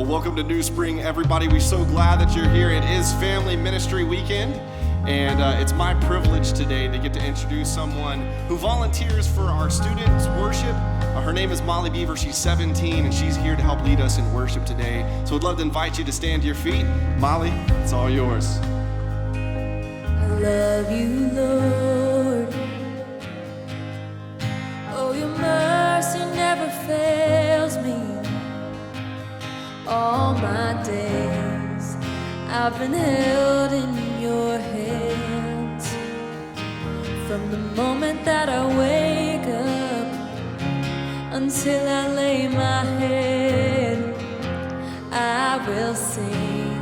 Well, welcome to New Spring, everybody. We're so glad that you're here. It is Family Ministry Weekend, and it's my privilege today to get to introduce someone who volunteers for our students' worship. Her name is Molly Beaver. She's 17, and she's here to help lead us in worship today. So I'd love to invite you to stand to your feet. Molly, it's all yours. I love you, Lord. Oh, your mercy never fails me. All my days I've been held in your hands. From the moment that I wake up until I lay my head, I will sing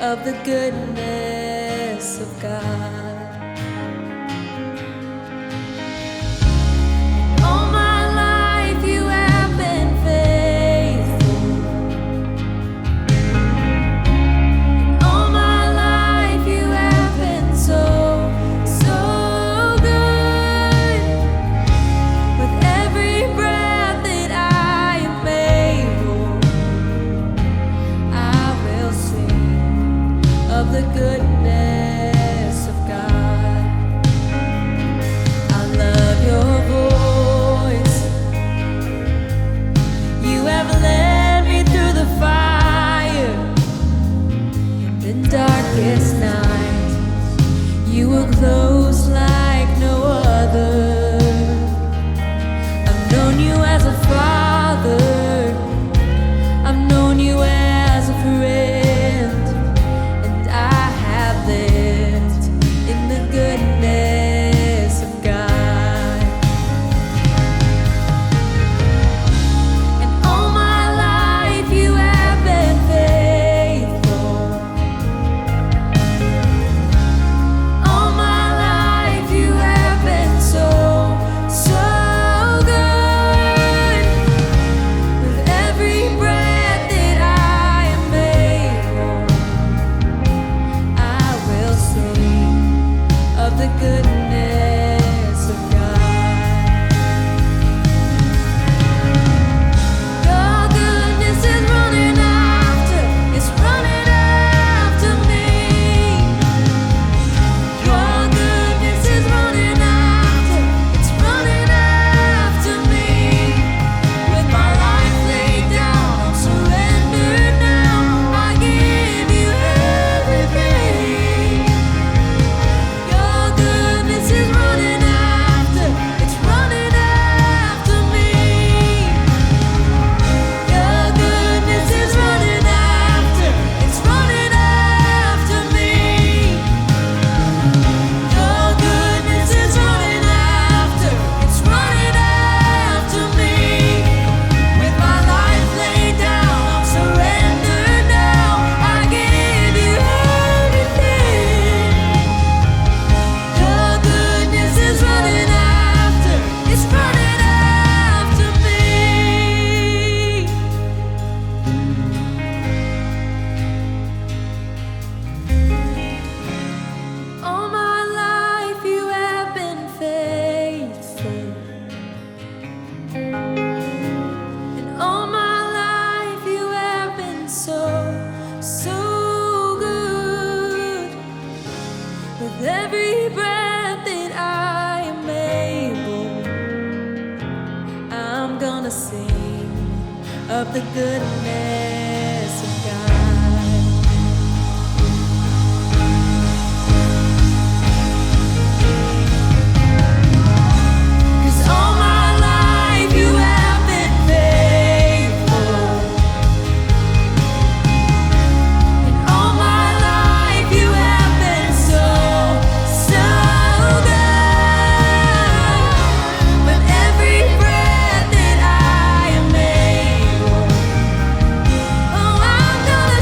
of the goodness of God. The goodness of God. I love your voice. You have led me through the fire. In the darkest night, you were close like no other. I've known you as a father. I've known you as a friend. Every breath that I am able, I'm gonna sing of the goodness of God. Gonna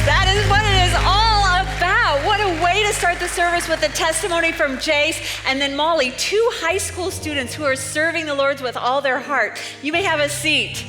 That is what it is all about. What a way to start the service with a testimony from Jace and then Molly, 2 high school students who are serving the Lord with all their heart. You may have a seat.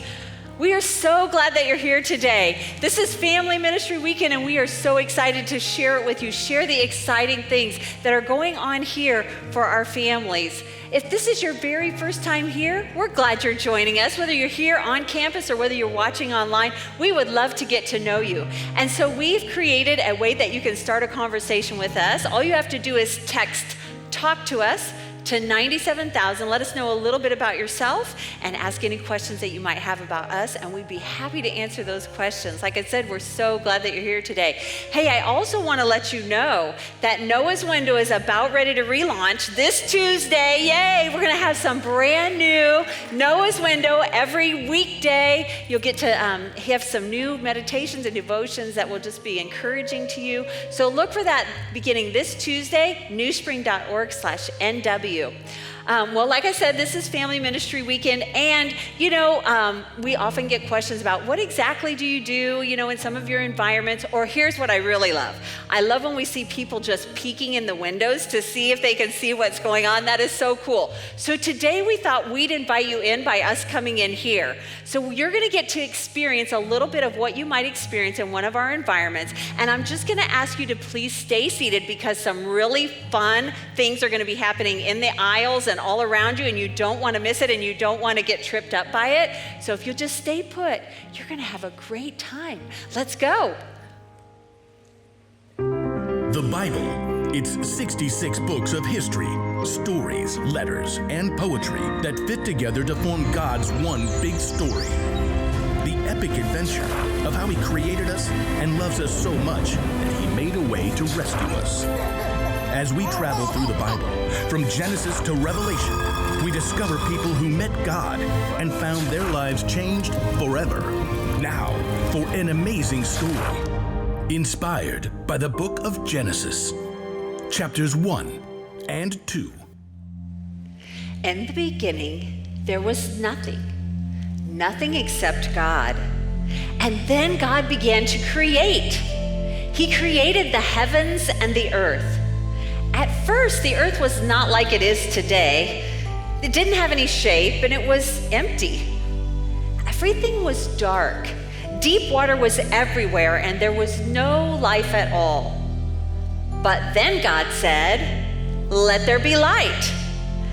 We are so glad that you're here today. This is Family Ministry Weekend, and we are so excited to share it with you, share the exciting things that are going on here for our families. If this is your very first time here, we're glad you're joining us. Whether you're here on campus or whether you're watching online, we would love to get to know you. And so we've created a way that you can start a conversation with us. All you have to do is text "Talk to Us" to 97,000. Let us know a little bit about yourself and ask any questions that you might have about us, and we'd be happy to answer those questions. Like I said, we're so glad that you're here today. Hey, I also want to let you know that Noah's Window is about ready to relaunch this Tuesday. Yay! We're going to have some brand new Noah's Window every weekday. You'll get to have some new meditations and devotions that will just be encouraging to you. So look for that beginning this Tuesday, newspring.org/NW. Well, like I said, this is Family Ministry Weekend, and we often get questions about what exactly do you do, in some of your environments, or here's what I really love. I love when we see people just peeking in the windows to see if they can see what's going on. That is so cool. So today we thought we'd invite you in by us coming in here. So you're going to get to experience a little bit of what you might experience in one of our environments, and I'm just going to ask you to please stay seated because some really fun things are going to be happening in the aisles and all around you, and you don't want to miss it, and you don't want to get tripped up by it. So if you'll just stay put, you're going to have a great time. Let's go. The Bible. It's 66 books of history, stories, letters, and poetry that fit together to form God's one big story. The epic adventure of how He created us and loves us so much that He made a way to rescue us. As we travel through the Bible, from Genesis to Revelation, we discover people who met God and found their lives changed forever. Now, for an amazing story, inspired by the book of Genesis, chapters 1 and 2. In the beginning, there was nothing except God. And then God began to create. He created the heavens and the earth. At first, the earth was not like it is today. It didn't have any shape, and it was empty. Everything was dark. Deep water was everywhere, and there was no life at all. But then God said, "Let there be light."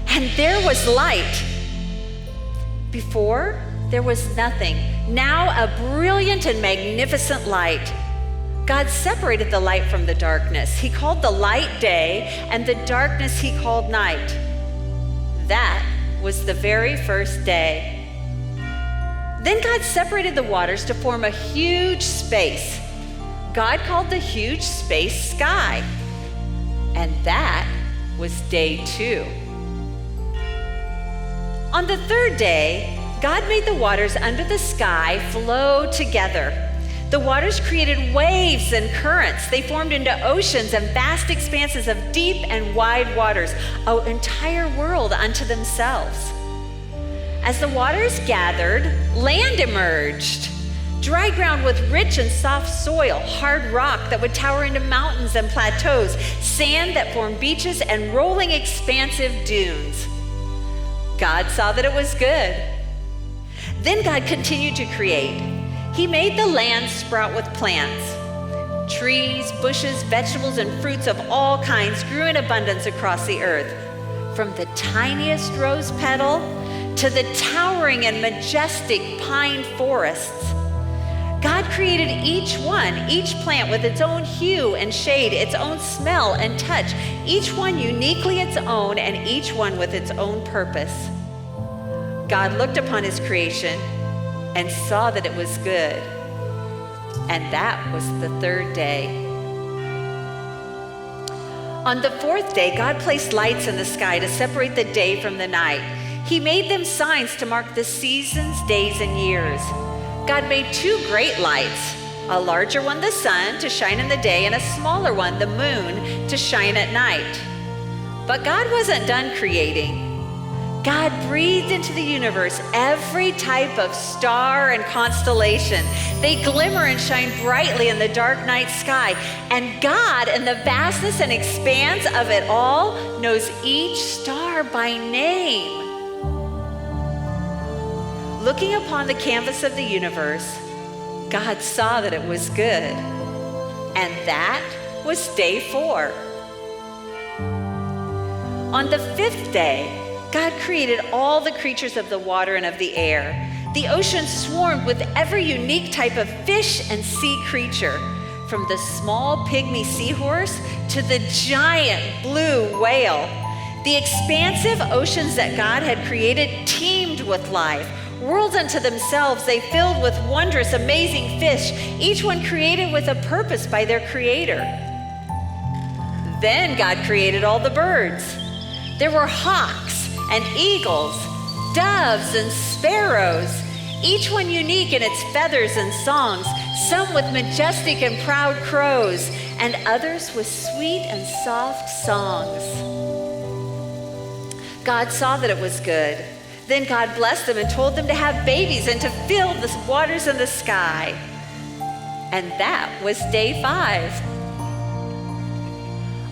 And there was light. Before, there was nothing. Now, a brilliant and magnificent light. God separated the light from the darkness. He called the light day, and the darkness He called night. That was the very first day. Then God separated the waters to form a huge space. God called the huge space sky. And that was day 2. On the 3rd day, God made the waters under the sky flow together. The waters created waves and currents. They formed into oceans and vast expanses of deep and wide waters, an entire world unto themselves. As the waters gathered, land emerged. Dry ground with rich and soft soil, hard rock that would tower into mountains and plateaus, sand that formed beaches, and rolling expansive dunes. God saw that it was good. Then God continued to create. He made the land sprout with plants. Trees, bushes, vegetables, and fruits of all kinds grew in abundance across the earth, from the tiniest rose petal to the towering and majestic pine forests. God created each plant with its own hue and shade, its own smell and touch, each one uniquely its own, and each one with its own purpose. God looked upon His creation and saw that it was good. And that was the 3rd day. On the 4th day, God placed lights in the sky to separate the day from the night. He made them signs to mark the seasons, days, and years. God made 2 great lights, a larger one, the sun, to shine in the day, and a smaller one, the moon, to shine at night. But God wasn't done creating. God breathed into the universe every type of star and constellation. They glimmer and shine brightly in the dark night sky. And God, in the vastness and expanse of it all, knows each star by name. Looking upon the canvas of the universe, God saw that it was good. And that was day 4. On the 5th day, God created all the creatures of the water and of the air. The ocean swarmed with every unique type of fish and sea creature, from the small pygmy seahorse to the giant blue whale. The expansive oceans that God had created teemed with life. Worlds unto themselves, they filled with wondrous, amazing fish, each one created with a purpose by their creator. Then God created all the birds. There were hawks and eagles, doves and sparrows, each one unique in its feathers and songs, some with majestic and proud crows, and others with sweet and soft songs. God saw that it was good. Then God blessed them and told them to have babies and to fill the waters in the sky. And that was day 5.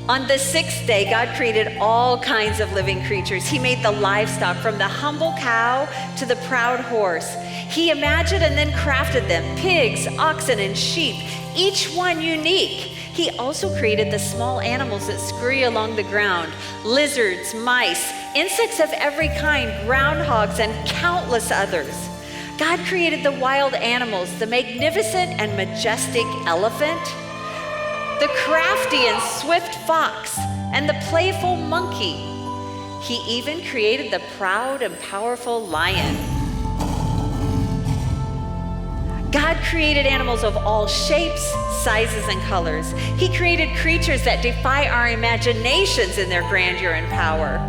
On the 6th day, God created all kinds of living creatures. He made the livestock, from the humble cow to the proud horse. He imagined and then crafted them, pigs, oxen, and sheep, each one unique. He also created the small animals that scurry along the ground, lizards, mice, insects of every kind, groundhogs, and countless others. God created the wild animals, the magnificent and majestic elephant, the crafty and swift fox, and the playful monkey. He even created the proud and powerful lion. God created animals of all shapes, sizes, and colors. He created creatures that defy our imaginations in their grandeur and power.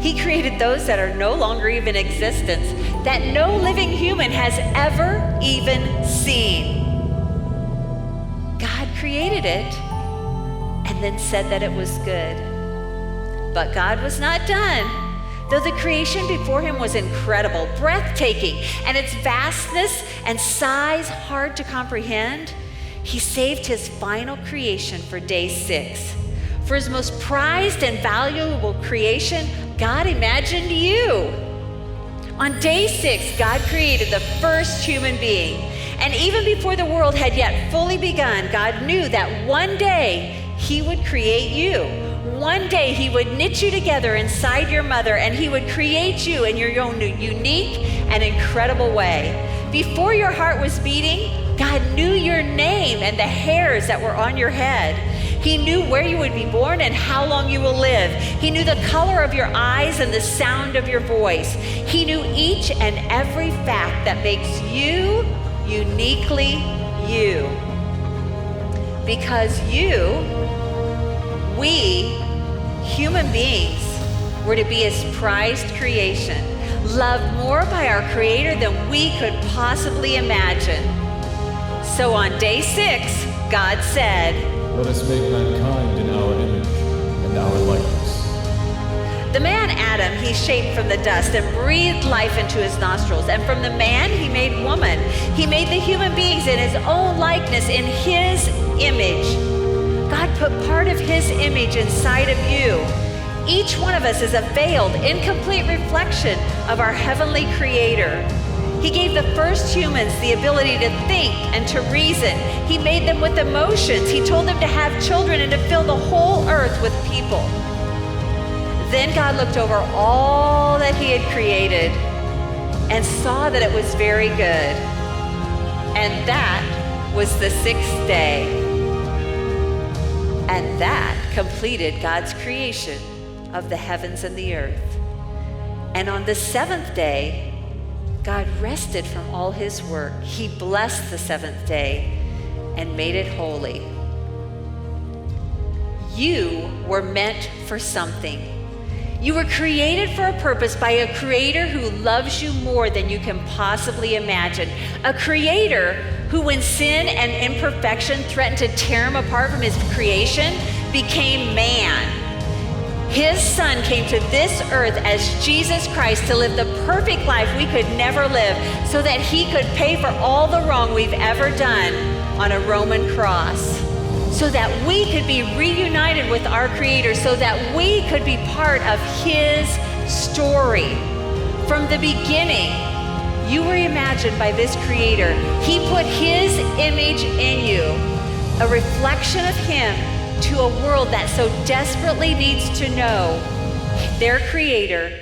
He created those that are no longer even in existence, that no living human has ever even seen. God created it and then said that it was good. But God was not done. Though the creation before him was incredible, breathtaking, and its vastness and size hard to comprehend, he saved his final creation for day 6. For his most prized and valuable creation, God imagined you. On day 6, God created the first human being. And even before the world had yet fully begun, God knew that one day he would create you. One day he would knit you together inside your mother, and he would create you in your own unique and incredible way. Before your heart was beating, God knew your name and the hairs that were on your head. He knew where you would be born and how long you will live. He knew the color of your eyes and the sound of your voice. He knew each and every fact that makes you uniquely you. Because we, human beings, were to be his prized creation, loved more by our Creator than we could possibly imagine. So on day 6, God said, "Let us make mankind in our image and our likeness." The man Adam he shaped from the dust and breathed life into his nostrils. And from the man he made woman. He made the human beings in his own likeness, in his image. God put part of his image inside of you. Each one of us is a veiled, incomplete reflection of our heavenly Creator. He gave the first humans the ability to think and to reason. He made them with emotions. He told them to have children and to fill the whole earth with people. Then God looked over all that he had created and saw that it was very good. And that was the 6th day. And that completed God's creation of the heavens and the earth. And on the 7th day, God rested from all his work. He blessed the 7th day and made it holy. You were meant for something. You were created for a purpose by a Creator who loves you more than you can possibly imagine. A Creator who, when sin and imperfection threatened to tear him apart from his creation, became man. His son came to this earth as Jesus Christ to live the perfect life we could never live so that he could pay for all the wrong we've ever done on a Roman cross, so that we could be reunited with our Creator, so that we could be part of his story. From the beginning, you were imagined by this Creator. He put his image in you, a reflection of him to a world that so desperately needs to know their Creator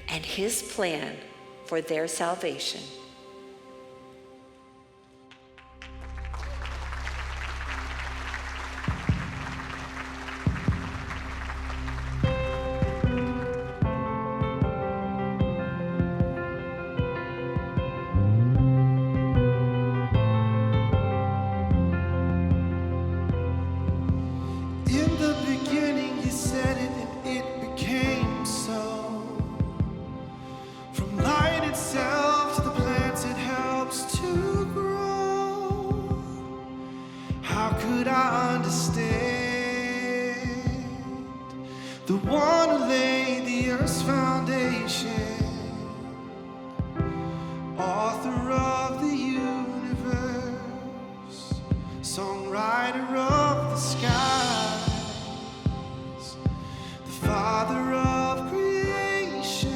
and his plan for their salvation. The one who laid the earth's foundation, author of the universe, songwriter of the skies, the father of creation.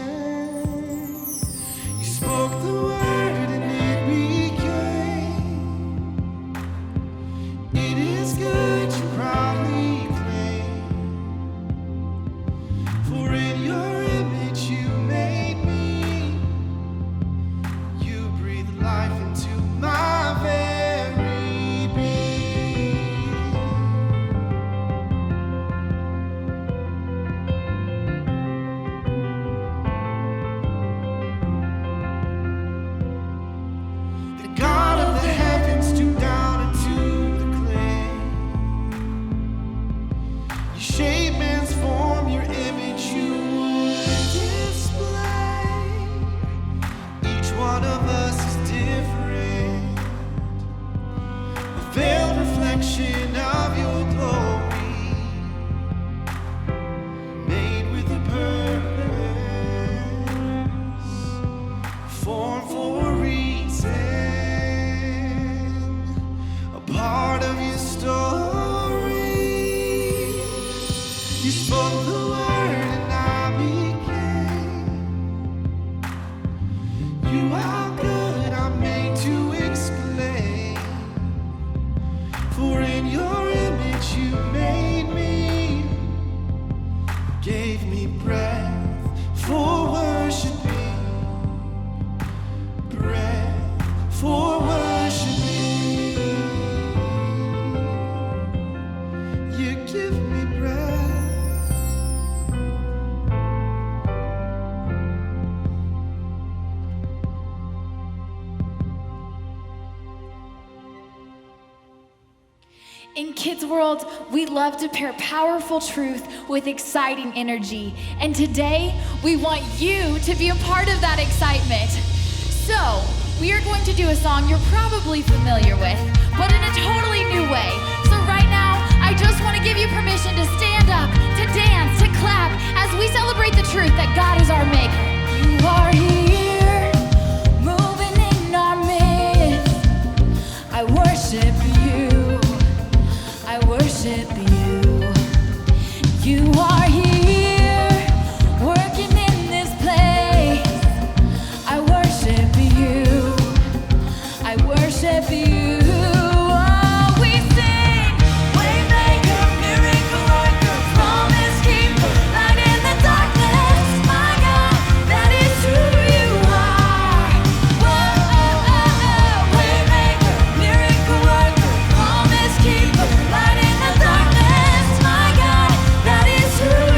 You spoke the word and it became. It is good to proudly claim. For in your image you made me. You breathed life into my very being. The God of the heavens stooped down into the clay. You shaped man's form, your image you would display. Each one of us is different, a veiled reflection of your glory, made with a purpose, formed for a reason, a part of your story. You spoke the word and I became. You are good, I'm made to exclaim. For in your image you made me, gave me breath for worshiping, breath for worshiping. You give me breath. In Kids World, we love to pair powerful truth with exciting energy. And today, we want you to be a part of that excitement. So, we are going to do a song you're probably familiar with, but in a totally new way. So right now, I just want to give you permission to stand up, to dance, to clap, as we celebrate the truth that God is our maker. You are here, moving in our midst. I worship you. I worship you. You are here, working in this place. I worship you. I worship you. Oh, we sing, Waymaker, miracle worker, promise keeper, light in the darkness. My God, that is who you are. Whoa, Waymaker, miracle worker, promise keeper, light in the darkness. My God, that is who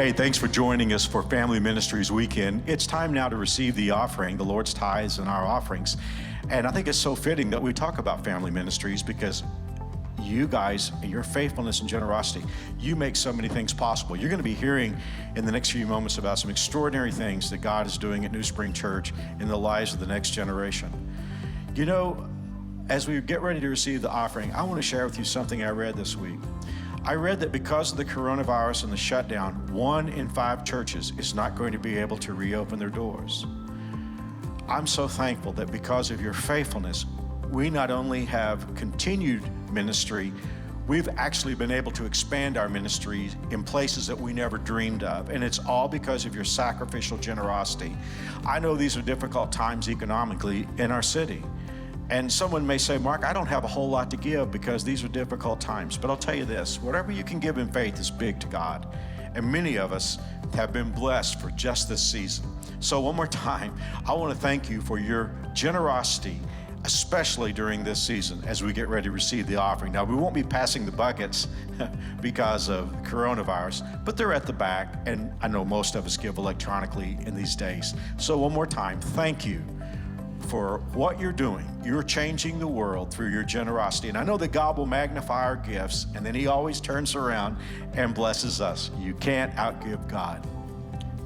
Hey, thanks for joining us for Family Ministries Weekend. It's time now to receive the offering, the Lord's tithes and our offerings. And I think it's so fitting that we talk about family ministries because you guys and your faithfulness and generosity, you make so many things possible. You're going to be hearing in the next few moments about some extraordinary things that God is doing at New Spring Church in the lives of the next generation. You know, as we get ready to receive the offering, I want to share with you something I read this week. I read that because of the coronavirus and the shutdown, 1 in 5 churches is not going to be able to reopen their doors. I'm so thankful that because of your faithfulness, we not only have continued ministry, we've actually been able to expand our ministry in places that we never dreamed of. And it's all because of your sacrificial generosity. I know these are difficult times economically in our city. And someone may say, Mark, I don't have a whole lot to give because these are difficult times. But I'll tell you this, whatever you can give in faith is big to God. And many of us have been blessed for just this season. So one more time, I want to thank you for your generosity, especially during this season as we get ready to receive the offering. Now, we won't be passing the buckets because of coronavirus, but they're at the back, and I know most of us give electronically in these days. So one more time, thank you for what you're doing. You're changing the world through your generosity. And I know that God will magnify our gifts, and then he always turns around and blesses us. You can't outgive God.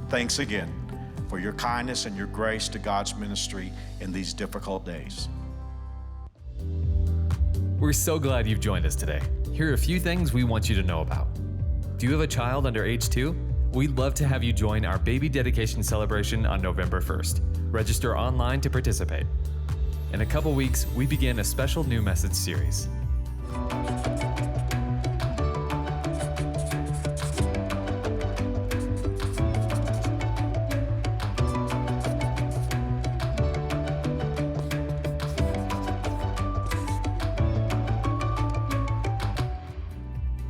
Thanks again for your kindness and your grace to God's ministry in these difficult days. We're so glad you've joined us today. Here are a few things we want you to know about. Do you have a child under age 2? We'd love to have you join our baby dedication celebration on November 1st. Register online to participate. In a couple weeks, we begin a special new message series.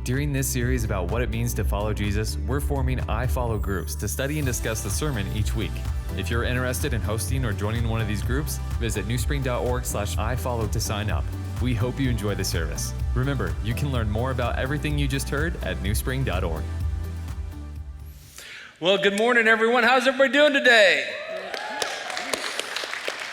During this series about what it means to follow Jesus, we're forming I Follow groups to study and discuss the sermon each week. If you're interested in hosting or joining one of these groups, visit newspring.org/ifollow to sign up. We hope you enjoy the service. Remember, you can learn more about everything you just heard at newspring.org. Well, good morning, everyone. How's everybody doing today?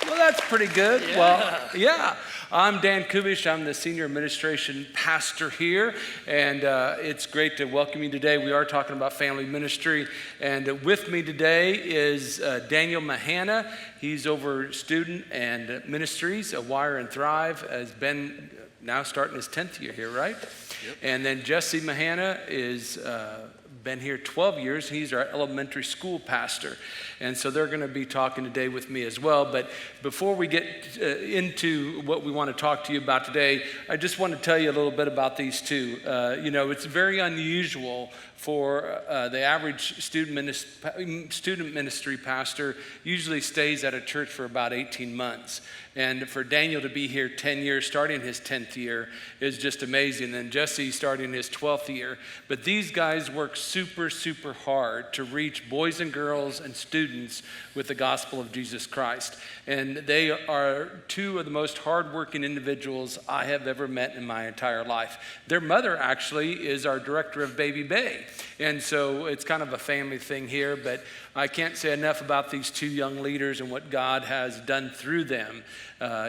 Well, that's pretty good. Yeah. Well, yeah. I'm Dan Kubish. I'm the senior administration pastor here, and it's great to welcome you today. We are talking about family ministry, and with me today is Daniel Mahana. He's over student and ministries at Wire and Thrive, has been now starting his 10th year here, right? Yep. And then Jesse Mahana is been here 12 years. He's our elementary school pastor. And so they're going to be talking today with me as well. But before we get into what we want to talk to you about today, I just want to tell you a little bit about these two. It's very unusual for the average student ministry pastor usually stays at a church for about 18 months. And for Daniel to be here 10 years, starting his 10th year, is just amazing. And Jesse starting his 12th year. But these guys work super, super hard to reach boys and girls and students with the gospel of Jesus Christ. And they are two of the most hardworking individuals I have ever met in my entire life. Their mother actually is our director of Baby Bay. And so it's kind of a family thing here, but I can't say enough about these two young leaders and what God has done through them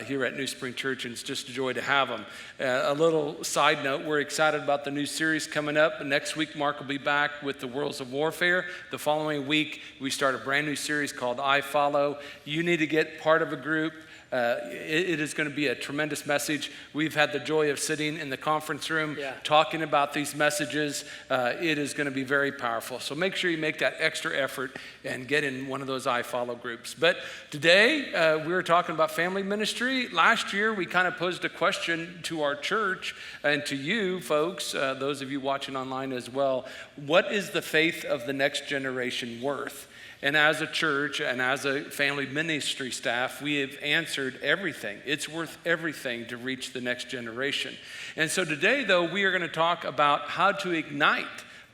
here at New Spring Church, and it's just a joy to have them. A little side note, we're excited about the new series coming up. Next week, Mark will be back with the Worlds of Warfare. The following week, we start a brand new series called I Follow. You need to get part of a group. It is going to be a tremendous message. We've had the joy of sitting in the conference room talking about these messages. It is going to be very powerful. So make sure you make that extra effort and get in one of those I Follow groups. But today, we're talking about family ministry. Last year, we kind of posed a question to our church and to you folks, those of you watching online as well. What is the faith of the next generation worth? And as a church and as a family ministry staff, we have answered everything. It's worth everything to reach the next generation. And so today, though, we are going to talk about how to ignite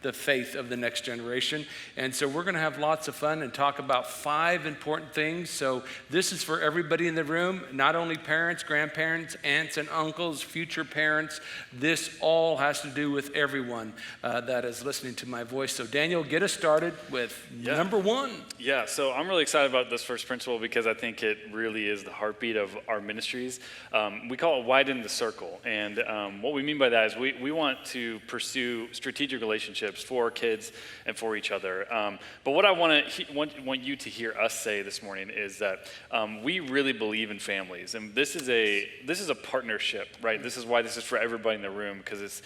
the faith of the next generation. And so we're going to have lots of fun and talk about 5 important things. So this is for everybody in the room, not only parents, grandparents, aunts and uncles, future parents. This all has to do with everyone that is listening to my voice. So Daniel, get us started with number 1. Yeah, so I'm really excited about this first principle because I think it really is the heartbeat of our ministries. We call it widen the circle. And what we mean by that is we want to pursue strategic relationships for our kids and for each other. But what I want you to hear us say this morning is that we really believe in families, and this is a partnership, right? This is why this is for everybody in the room, because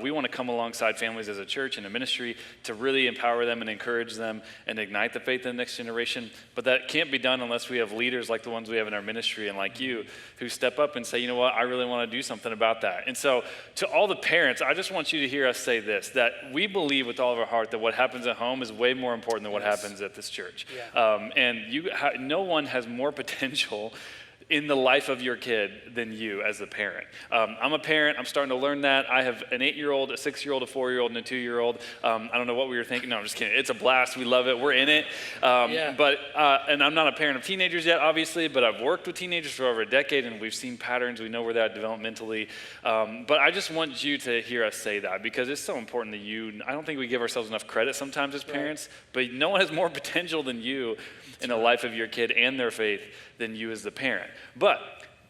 we want to come alongside families as a church and a ministry to really empower them and encourage them and ignite the faith in the next generation. But that can't be done unless we have leaders like the ones we have in our ministry and like you who step up and say, you know what, I really want to do something about that. And so to all the parents, I just want you to hear us say this, that we believe with all of our heart that what happens at home is way more important than what happens at this church. Yeah. And no one has more potential in the life of your kid than you as a parent. I'm a parent. I'm starting to learn that. I have an 8-year-old, a 6-year-old, a 4-year-old, and a 2-year-old. I don't know what we were thinking. No, I'm just kidding. It's a blast. We love it. We're in it. And I'm not a parent of teenagers yet, obviously, but I've worked with teenagers for over a decade, and we've seen patterns. We know where they're at developmentally. But I just want you to hear us say that because it's so important that you, I don't think we give ourselves enough credit sometimes as parents, but no one has more potential than you in the life of your kid and their faith than you as the parent. But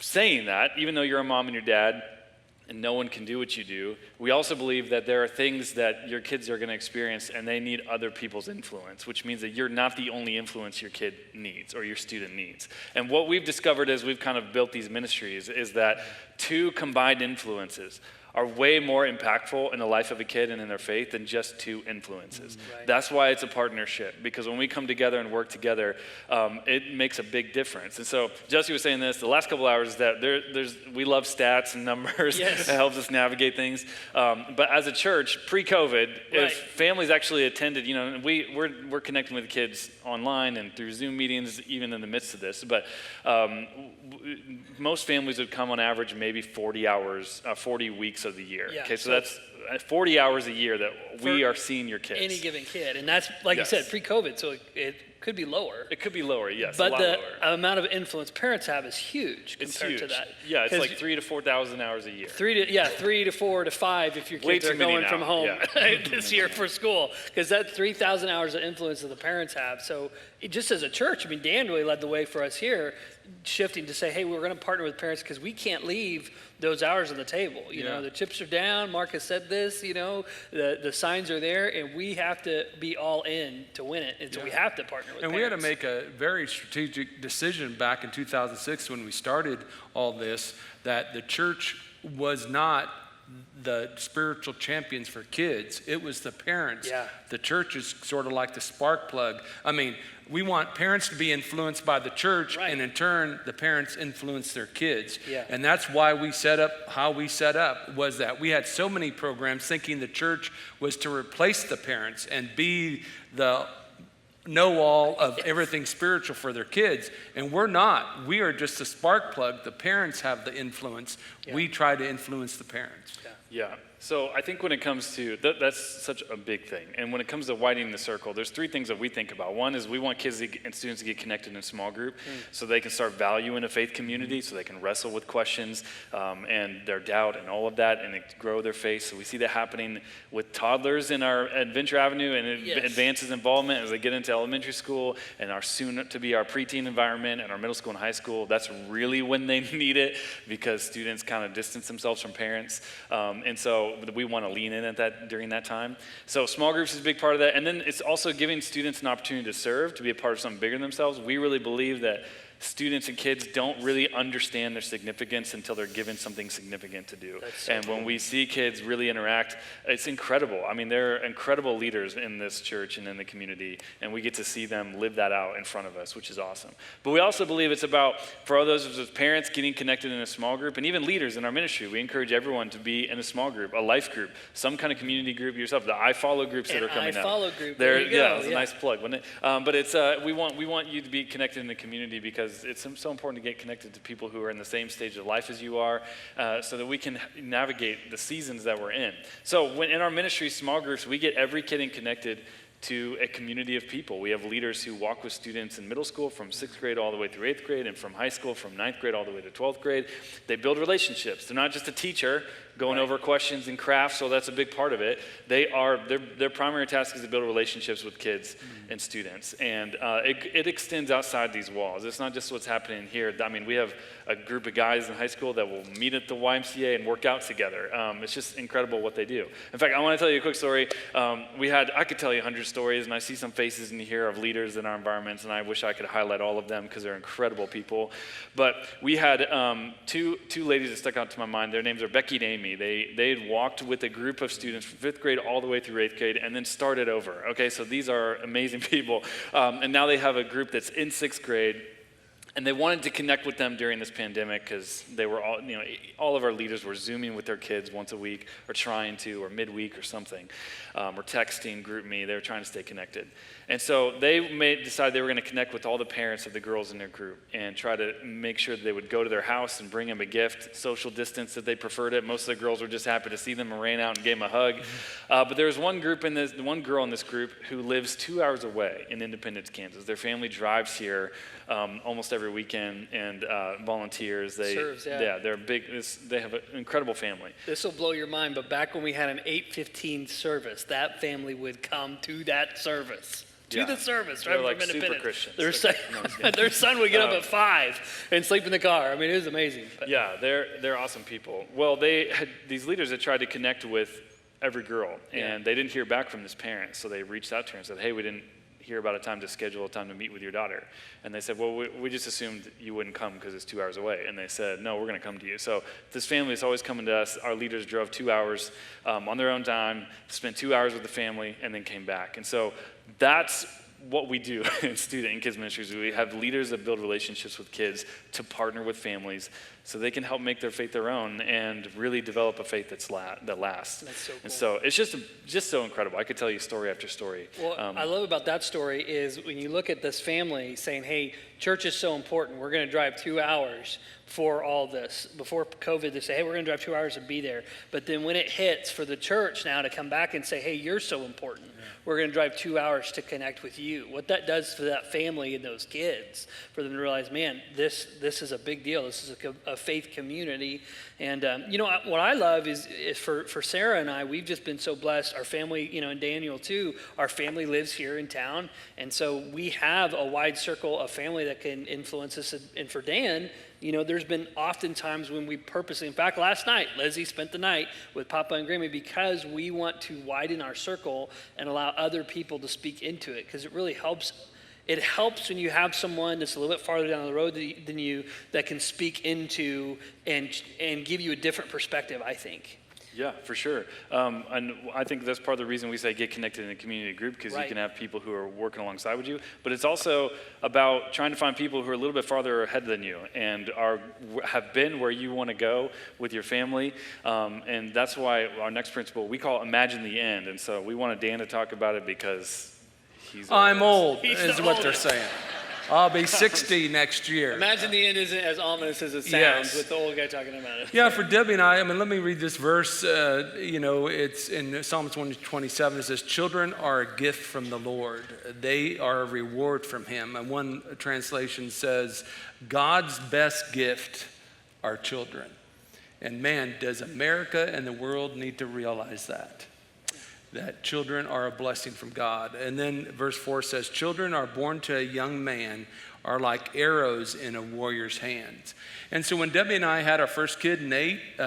saying that, even though you're a mom and your dad, and no one can do what you do, we also believe that there are things that your kids are going to experience and they need other people's influence, which means that you're not the only influence your kid needs or your student needs. And what we've discovered as we've kind of built these ministries is that 2 combined influences are way more impactful in the life of a kid and in their faith than just 2 influences. Right. That's why it's a partnership, because when we come together and work together, it makes a big difference. And so Jesse was saying this the last couple hours, that we love stats and numbers. Yes. It helps us navigate things. But as a church, pre-COVID, if families actually attended, we're connecting with kids online and through Zoom meetings, even in the midst of this. But most families would come on average maybe 40 weeks of the year. Yeah, okay, so that's 40 hours a year that we are seeing your kids. Any given kid. And that's, like you said, pre-COVID, so it could be lower. It could be lower, yes. But the amount of influence parents have is huge compared to that. Yeah, it's like 3,000 to 4,000 hours a year. 3 to 4 to 5 if your kids are going from home this year for school. Because that's 3,000 hours of influence that the parents have. So just as a church, Dan really led the way for us here, shifting to say, hey, we're going to partner with parents because we can't leave those hours on the table. You know, the chips are down. Mark has said this, the signs are there, and we have to be all in to win it. And so we have to partner with parents. And we had to make a very strategic decision back in 2006 when we started all this, that the church was not the spiritual champions for kids. It was the parents. Yeah. The church is sort of like the spark plug. We want parents to be influenced by the church, and in turn, the parents influence their kids. Yeah. And that's why we set up how we set up, was that we had so many programs thinking the church was to replace the parents and be the know-all of everything spiritual for their kids. And we're not. We are just a spark plug. The parents have the influence. Yeah. We try to influence the parents. Yeah. So I think when it comes to, that's such a big thing. And when it comes to widening the circle, there's 3 things that we think about. One is we want kids and students to get connected in a small group so they can start valuing a faith community, so they can wrestle with questions and their doubt and all of that, and grow their faith. So we see that happening with toddlers in our Adventure Avenue, and it advances involvement as they get into elementary school and our soon-to-be our preteen environment and our middle school and high school. That's really when they need it, because students kind of distance themselves from parents. And so we want to lean in at that during that time. So small groups is a big part of that. And then it's also giving students an opportunity to serve, to be a part of something bigger than themselves. We really believe that students and kids don't really understand their significance until they're given something significant to do. And when we see kids really interact, it's incredible. They're incredible leaders in this church and in the community, and we get to see them live that out in front of us, which is awesome. But we also believe it's about, for all those of us parents, getting connected in a small group, and even leaders in our ministry. We encourage everyone to be in a small group, a life group, some kind of community group yourself. The I Follow groups that are coming out. Group. There you go. It's a nice plug, wasn't it? But it's we want you to be connected in the community, because because it's so important to get connected to people who are in the same stage of life as you are, so that we can navigate the seasons that we're in. So when in our ministry, small groups, we get every kid connected to a community of people. We have leaders who walk with students in middle school from 6th grade all the way through 8th grade, and from high school from 9th grade all the way to 12th grade. They build relationships. They're not just a teacher going over questions and crafts, so that's a big part of it. Their primary task is to build relationships with kids and students, and it extends outside these walls. It's not just what's happening here. I mean, we have a group of guys in high school that will meet at the YMCA and work out together. It's just incredible what they do. In fact, I want to tell you a quick story. I could tell you 100 stories, and I see some faces in here of leaders in our environments, and I wish I could highlight all of them because they're incredible people. But we had two ladies that stuck out to my mind. Their names are Becky and Amy. They had walked with a group of students from 5th grade all the way through 8th grade and then started over. Okay, so these are amazing people. And now they have a group that's in 6th grade. And they wanted to connect with them during this pandemic because they were all of our leaders were Zooming with their kids once a week, or trying to, or midweek or something, or texting GroupMe. They were trying to stay connected. And so they decided they were going to connect with all the parents of the girls in their group and try to make sure that they would go to their house and bring them a gift, social distance if they preferred it. Most of the girls were just happy to see them and ran out and gave them a hug. But there was one girl in this group who lives 2 hours away in Independence, Kansas. Their family drives here almost every weekend and volunteers. Serves, they're big. They have an incredible family. This will blow your mind, but back when we had an 8:15 service, that family would come to that service. The service, right? They're like super Christians. Their son would get up at 5 and sleep in the car. I mean, it was amazing. Yeah, they're awesome people. Well, they had these leaders that tried to connect with every girl, and they didn't hear back from this parent, so they reached out to her and said, "Hey, we didn't hear about a time to schedule a time to meet with your daughter." And they said, "Well, we just assumed you wouldn't come because it's 2 hours away." And they said, "No, we're going to come to you." So this family is always coming to us. Our leaders drove 2 hours on their own time, spent 2 hours with the family, and then came back. And so that's what we do in student and kids ministries. We have leaders that build relationships with kids to partner with families so they can help make their faith their own and really develop a faith that lasts. That's so cool. And so it's just so incredible. I could tell you story after story. Well, I love about that story is when you look at this family saying, "Hey, church is so important. We're going to drive 2 hours for all this." Before COVID, they say, "Hey, we're going to drive 2 hours and be there." But then when it hits for the church now to come back and say, "Hey, you're so important. We're going to drive 2 hours to connect with you." What that does for that family and those kids, for them to realize, man, this is a big deal. This is a faith community. And what I love is for Sarah and I, we've just been so blessed. Our family, and Daniel too, our family lives here in town. And so we have a wide circle of family that can influence us. And for Dan, there's been often times when we purposely, in fact, last night, Lizzie spent the night with Papa and Grammy because we want to widen our circle and allow other people to speak into it, because it really helps. It helps when you have someone that's a little bit farther down the road than you that can speak into and give you a different perspective, I think. Yeah, for sure. And I think that's part of the reason we say get connected in a community group, because you can have people who are working alongside with you. But it's also about trying to find people who are a little bit farther ahead than you and have been where you want to go with your family. And that's why our next principle, we call Imagine the End. And so we wanted Dan to talk about it because I'm old, is what they're saying. I'll be 60 next year. Imagine the end isn't as ominous as it sounds with the old guy talking about it. Yeah, for Debbie and I mean, let me read this verse. It's in Psalms 127. It says, "Children are a gift from the Lord. They are a reward from him." And one translation says, "God's best gift are children." And man, does America and the world need to realize that children are a blessing from God. And then verse 4 says, "Children are born to a young man are like arrows in a warrior's hands." And so when Debbie and I had our first kid, Nate, we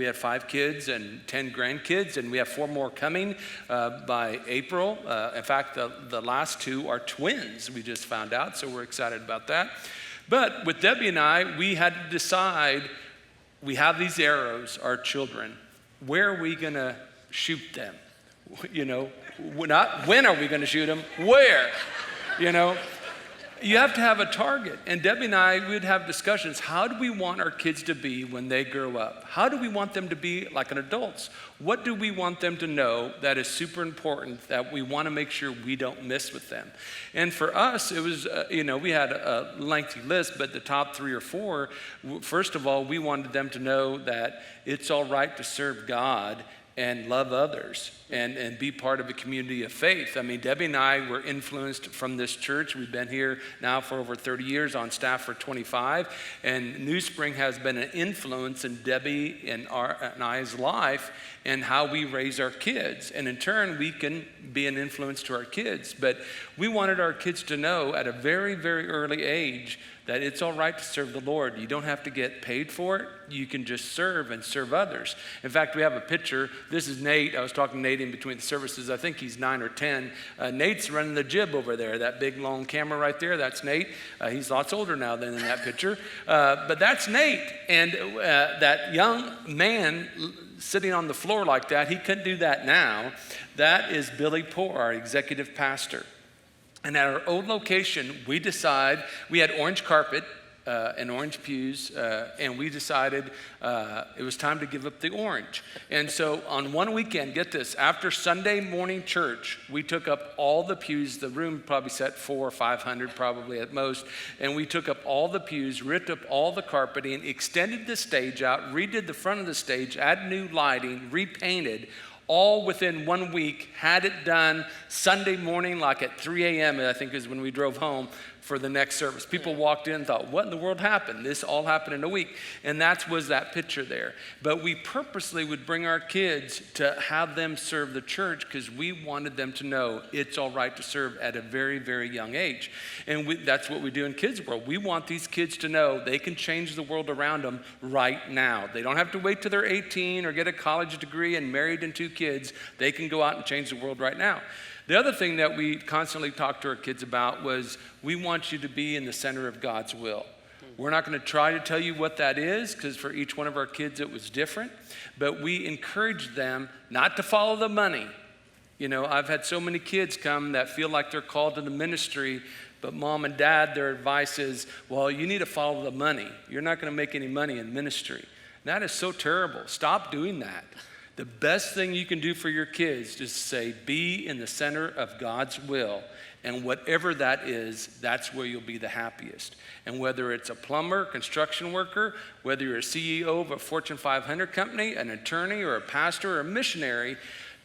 had 5 kids and 10 grandkids, and we have 4 more coming by April. In fact, the last 2 are twins, we just found out, so we're excited about that. But with Debbie and I, we had to decide, we have these arrows, our children. Where are we going to shoot them? Not when are we going to shoot them, where? You have to have a target. And Debbie and I would have discussions. How do we want our kids to be when they grow up? How do we want them to be like an adults? What do we want them to know that is super important that we want to make sure we don't miss with them? And for us, it was, we had a lengthy list, but the top 3 or 4, first of all, we wanted them to know that it's all right to serve God and love others and be part of a community of faith. I mean, Debbie and I were influenced from this church. We've been here now for over 30 years, on staff for 25, and New Spring has been an influence in Debbie and I's life and how we raise our kids. And in turn, we can be an influence to our kids. But we wanted our kids to know at a very, very early age that it's all right to serve the Lord. You don't have to get paid for it. You can just serve and serve others. In fact, we have a picture. This is Nate. I was talking to Nate in between the services. I think he's 9 or 10. Nate's running the jib over there. That big, long camera right there, that's Nate. He's lots older now than in that picture. But that's Nate. And that young man sitting on the floor like that, he couldn't do that now. That is Billy Poor, our executive pastor. And at our old location, we had orange carpet and orange pews, and we decided it was time to give up the orange. And so on one weekend, get this, after Sunday morning church, we took up all the pews. The room probably sat 400 or 500 probably at most. And we took up all the pews, ripped up all the carpeting, extended the stage out, redid the front of the stage, added new lighting, repainted, all within 1 week, had it done Sunday morning, like at 3 a.m., I think is when we drove home for the next service. People walked in and thought, what in the world happened? This all happened in a week. And that was that picture there. But we purposely would bring our kids to have them serve the church because we wanted them to know it's all right to serve at a very, very young age. And that's what we do in Kids World. We want these kids to know they can change the world around them right now. They don't have to wait till they're 18 or get a college degree and married and 2 kids. They can go out and change the world right now. The other thing that we constantly talked to our kids about was we want you to be in the center of God's will. We're not going to try to tell you what that is because for each one of our kids it was different, but we encourage them not to follow the money. You know, I've had so many kids come that feel like they're called to the ministry, but mom and dad, their advice is, well, you need to follow the money. You're not going to make any money in ministry. And that is so terrible. Stop doing that. The best thing you can do for your kids is say, be in the center of God's will. And whatever that is, that's where you'll be the happiest. And whether it's a plumber, construction worker, whether you're a CEO of a Fortune 500 company, an attorney, or a pastor, or a missionary,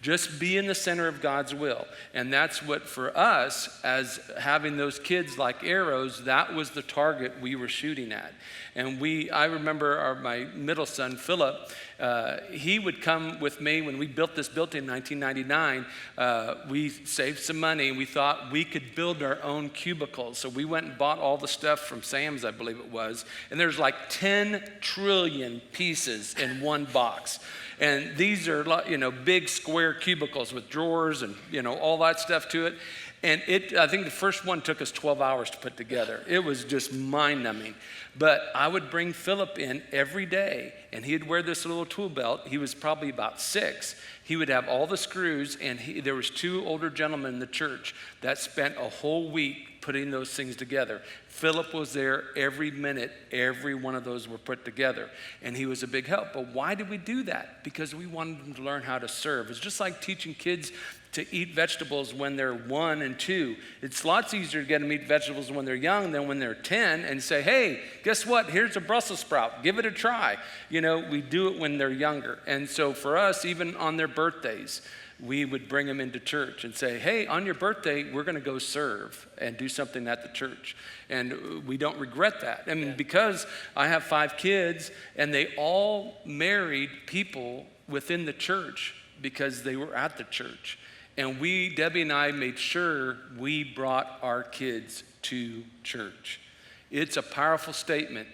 just be in the center of God's will. And that's what, for us, as having those kids like arrows, that was the target we were shooting at. And I remember my middle son, Philip, he would come with me when we built this building in 1999. We saved some money and we thought we could build our own cubicles. So we went and bought all the stuff from Sam's, I believe it was. And there's like 10 trillion pieces in one box. And these are, big square cubicles with drawers and, all that stuff to it. And I think the first one took us 12 hours to put together. It was just mind-numbing. But I would bring Philip in every day, and he'd wear this little tool belt. He was probably about 6. He would have all the screws, and there was 2 older gentlemen in the church that spent a whole week putting those things together. Philip was there every minute. Every one of those were put together, and he was a big help. But why did we do that? Because we wanted them to learn how to serve. It's just like teaching kids to eat vegetables when they're 1 and 2. It's lots easier to get them to eat vegetables when they're young than when they're 10 and say, hey, guess what? Here's a Brussels sprout. Give it a try. We do it when they're younger. And so for us, even on their birthdays, we would bring them into church and say, hey, on your birthday, we're going to go serve and do something at the church. And we don't regret that. I mean, because I have 5 kids and they all married people within the church because they were at the church. And Debbie and I made sure we brought our kids to church. It's a powerful statement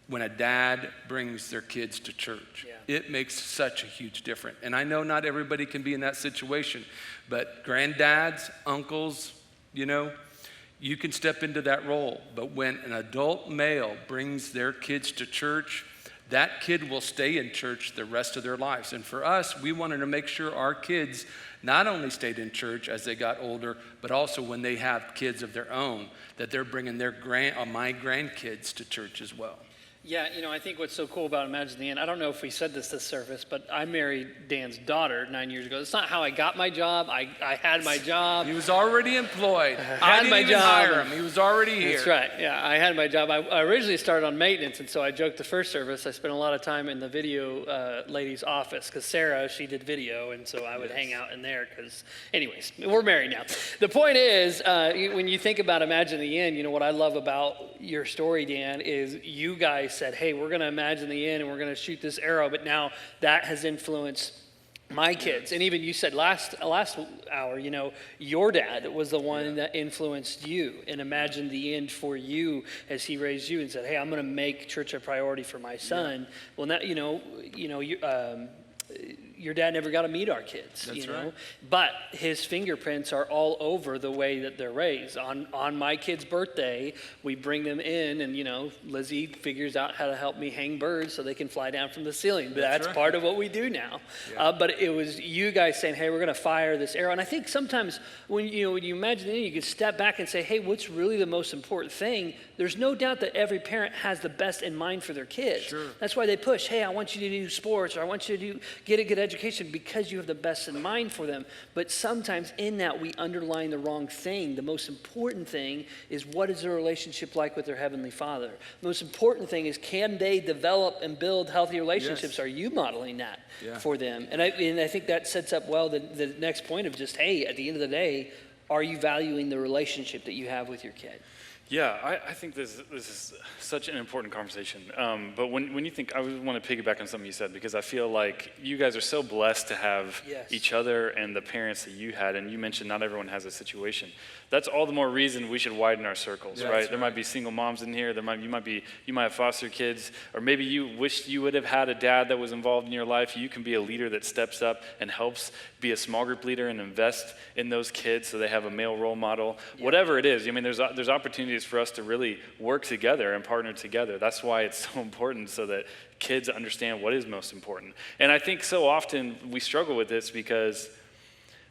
when a dad brings their kids to church. Yeah. It makes such a huge difference. And I know not everybody can be in that situation, but granddads, uncles, you can step into that role. But when an adult male brings their kids to church, that kid will stay in church the rest of their lives. And for us, we wanted to make sure our kids not only stayed in church as they got older, but also when they have kids of their own, that they're bringing their my grandkids to church as well. Yeah, I think what's so cool about Imagine the End, I don't know if we said this service, but I married Dan's daughter 9 years ago. It's not how I got my job. I had my job. He was already employed. I didn't even hire him. He was already here. That's right. Yeah, I had my job. I originally started on maintenance, and so I joked the first service. I spent a lot of time in the video lady's office because Sarah, she did video, and so I would hang out in there because, anyways, we're married now. The point is, when you think about Imagine the End, what I love about your story, Dan, is you guys said, hey, we're going to imagine the end and we're going to shoot this arrow, but now that has influenced my kids. And even you said last hour, your dad was the one that influenced you and imagined the end for you as he raised you and said, hey, I'm going to make church a priority for my son. Yeah. Well, now, your dad never got to meet our kids, That's right. But his fingerprints are all over the way that they're raised. On my kid's birthday, we bring them in and, Lizzie figures out how to help me hang birds so they can fly down from the ceiling. That's right. Part of what we do now. Yeah. But it was you guys saying, hey, we're going to fire this arrow. And I think sometimes when you imagine it, you can step back and say, hey, what's really the most important thing? There's no doubt that every parent has the best in mind for their kids. Sure. That's why they push, hey, I want you to do sports, or I want you to get a good education because you have the best in mind for them. But sometimes in that we underline the wrong thing. The most important thing is, what is their relationship like with their Heavenly Father? The most important thing is, can they develop and build healthy relationships? Yes. Are you modeling that for them? And I think that sets up well the next point of just, hey, at the end of the day, are you valuing the relationship that you have with your kid? Yeah, I think this is such an important conversation. But when you think, I want to piggyback on something you said, because I feel like you guys are so blessed to have each other and the parents that you had. And you mentioned not everyone has a situation. That's all the more reason we should widen our circles, right? There might be single moms in here. You might have foster kids, or maybe you wished you would have had a dad that was involved in your life. You can be a leader that steps up and helps be a small group leader and invest in those kids so they have a male role model. Yeah. Whatever it is, there's opportunities for us to really work together and partner together. That's why it's so important, so that kids understand what is most important. And I think so often we struggle with this because